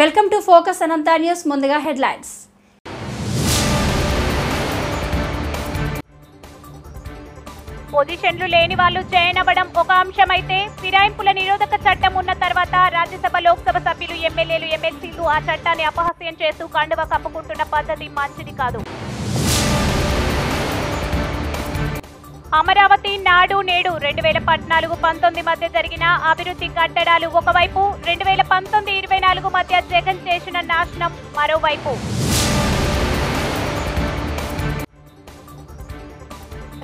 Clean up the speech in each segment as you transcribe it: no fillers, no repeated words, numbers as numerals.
Welcome to focus Anantha news. ముందుగా headlines. పొజిషన్లు లేని వాళ్ళు జాయిన్ అవ్వడం ఒక అంశమైతే ఫిరాయింపుల నిరోధక చట్టం ఉన్న తర్వాత రాజ్యసభ లోక్సభ సభ్యులు ఎమ్మెల్యేలు ఎమ్మెల్సీలు ఆ చట్టాన్ని అపహాస్యం చేస్తూ కండువ కప్పుకుంటున్న పద్ధతి మంచిది కాదు. అమరావతి నాడు నేడు 2014-19 మధ్య జరిగిన అభివృద్ధి కట్టడాలు ఒకవైపు, 2019-24 మధ్య జగన్ చేసిన నాశనం మరోవైపు.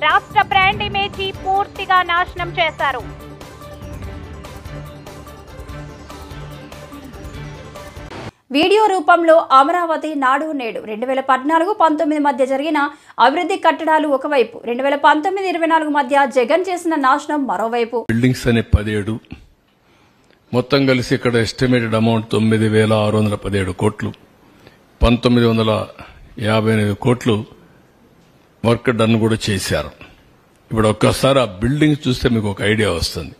రాష్ట్ర బ్రాండ్ ఇమేజీ పూర్తిగా నాశనం చేశారు. వీడియో రూపంలో అమరావతి నాడు నేడు 2014-19 మధ్య జరిగిన అభివృద్ధి కట్టడాలు ఒకవైపు, 2019-24 మధ్య జగన్ చేసిన నాశనం మరోవైపు. బిల్డింగ్స్ అనే 17 మొత్తం కలిసి ఇక్కడ ఎస్టిమేటెడ్ అమౌంట్ 9,617 కోట్లు, 1,958 కోట్లు వర్క్ డన్ కూడా చేశారు. ఇప్పుడు ఒక్కసారి ఆ బిల్డింగ్స్ చూస్తే మీకు ఒక ఐడియా వస్తుంది.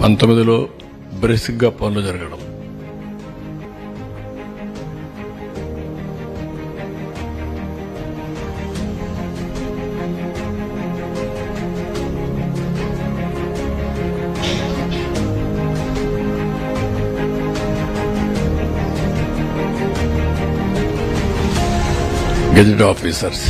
పంతొమ్మిదిలో బ్రిస్క్ గా పనులు జరగడం, gazette officers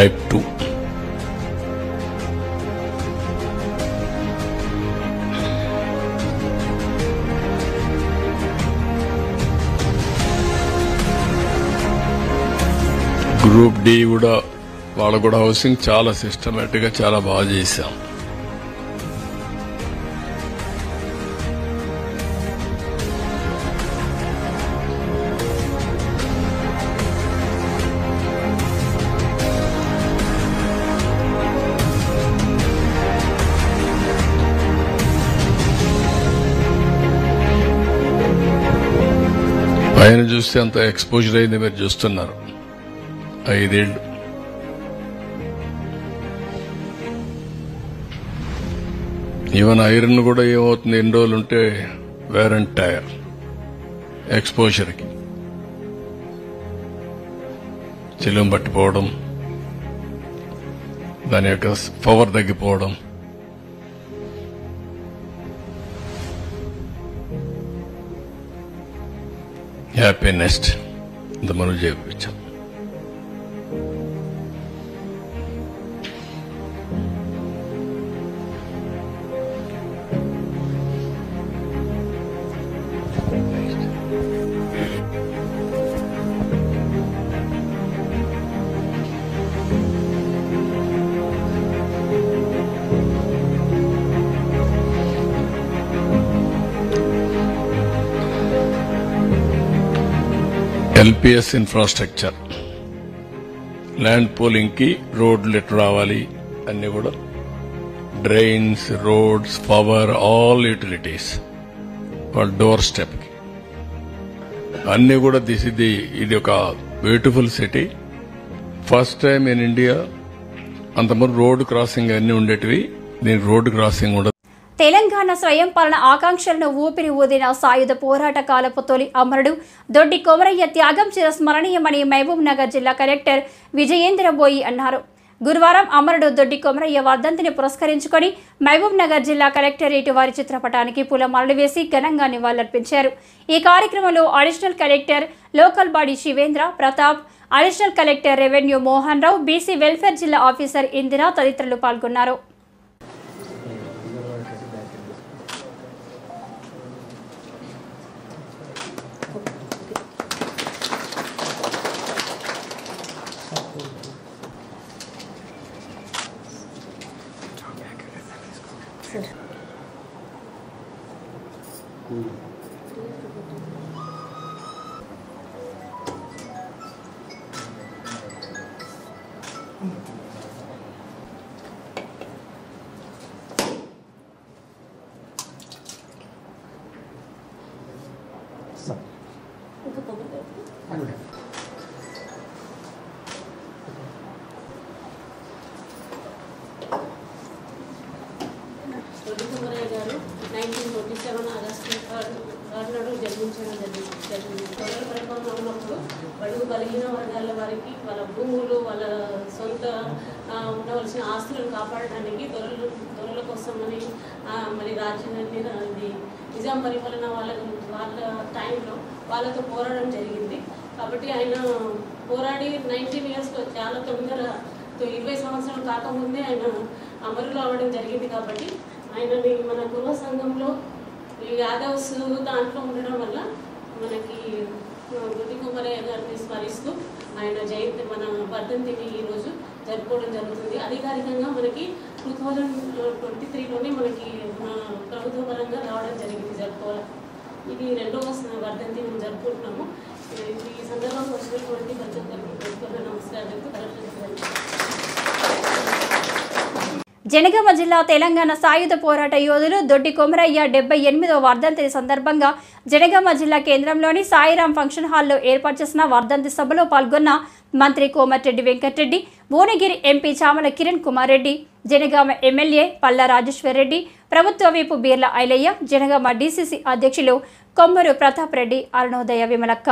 Type 2. Group D కూడా వాళ్ళ కూడా హౌసింగ్ చాలా సిస్టమేటిక్ గా చాలా బాగా చేశాం. పైన చూస్తే అంత ఎక్స్పోజర్ అయింది మీరు చూస్తున్నారు. 5 ఏళ్లు. ఈవెన్ ఐరన్ కూడా ఏమవుతుంది, ఎన్ని రోజులు ఉంటే వేర్ అండ్ టైర్ ఎక్స్పోజర్కి చిలుం పట్టిపోవడం, దాని యొక్క పవర్ తగ్గిపోవడం. హ్యాపీ నెస్ట్ ఇంత మనం చేయించాం. LPS ఇన్ఫ్రాస్ట్రక్చర్, ల్యాండ్ పూలింగ్ కి రోడ్లు ఎటు రావాలి అన్ని కూడా, drains, roads, power, all utilities వాళ్ళ డోర్ స్టెప్ కి అన్ని కూడా ఇది ఒక beautiful city. First time in India. అంతమంది రోడ్డు క్రాసింగ్ అన్ని ఉండేటివి, దీనికి రోడ్డు క్రాసింగ్ ఉండదు. తెలంగాణ స్వయం పాలన ఆకాంక్షలను ఊపిరి ఊదిన సాయుధ పోరాట కాలపు తొలి అమరుడు దొడ్డి కొమరయ్య త్యాగం చిరస్మరణీయమని మహబూబ్ నగర్ జిల్లా కలెక్టర్ విజయేంద్ర బోయి అన్నారు. గురువారం అమరుడు దొడ్డి కొమరయ్య వర్ధంతిని పురస్కరించుకొని మహబూబ్ నగర్ జిల్లా కలెక్టరేట్ వారి చిత్రపటానికి పూలమాలలు వేసి ఘనంగా నివాళులర్పించారు. ఈ కార్యక్రమంలో additional collector local body Shivendra Pratap, additional collector revenue Mohan Rao, BC welfare జిల్లా ఆఫీసర్ ఇందిరా తదితరులు పాల్గొన్నారు. దొడ్డి కొమరయ్య గారు 1947 ఆగస్టు 3 నాడు జన్మించడం జరిగింది. తొలి పరిపాలన ఉన్నప్పుడు బడుగు బలహీన వర్గాల వారికి వాళ్ళ భూములు, వాళ్ళ సొంత ఉండవలసిన ఆస్తులను కాపాడడానికి దొరల కోసమని మరి రాజ్యాన్ని నిజాం పరిపాలన వాళ్ళ టైంలో వాళ్ళతో పోరాడడం జరిగింది. కాబట్టి ఆయన పోరాడి 19 ఇయర్స్లో చాలా తొందర 20 సంవత్సరాలు కాకముందే ఆయన అమరులు అవ్వడం జరిగింది. కాబట్టి ఆయనని మన కుల సంఘంలో యాదవ్స్ దాంట్లో ఉండడం వల్ల మనకి దొడ్డి కొమరయ్య గారిని స్మరిస్తూ ఆయన జయంతి మన వర్ధంతిని ఈరోజు జరుపుకోవడం జరుగుతుంది. అధికారికంగా మనకి 2023లోనే మనకి ప్రభుత్వ పరంగా రావడం జరిగింది జరుపుకోవాలి. ఇది 2వ వర్ధంతి మేము జరుపుకుంటున్నాము. ఈ సందర్భంగా వచ్చినటువంటి ప్రతి ఒక్కరికి నమస్కారాలు. జనగామ జిల్లా తెలంగాణ సాయుధ పోరాట యోధులు దొడ్డి కొమరయ్య 78వ వర్ధంతి సందర్భంగా జనగామ జిల్లా కేంద్రంలోని సాయిరాం ఫంక్షన్ హాల్లో ఏర్పాటు చేసిన వర్ధంతి సభలో పాల్గొన్న మంత్రి కోమటిరెడ్డి వెంకటరెడ్డి, భువనగిరి ఎంపీ చామల కిరణ్ కుమార్ రెడ్డి, జనగామ ఎమ్మెల్యే పల్లా రాజేశ్వర్ రెడ్డి, ప్రభుత్వ వైపు బీర్ల ఐలయ్య, జనగామ డీసీసీ అధ్యక్షులు కొమ్మరు ప్రతాప్ రెడ్డి, అరుణోదయ విమలక్క.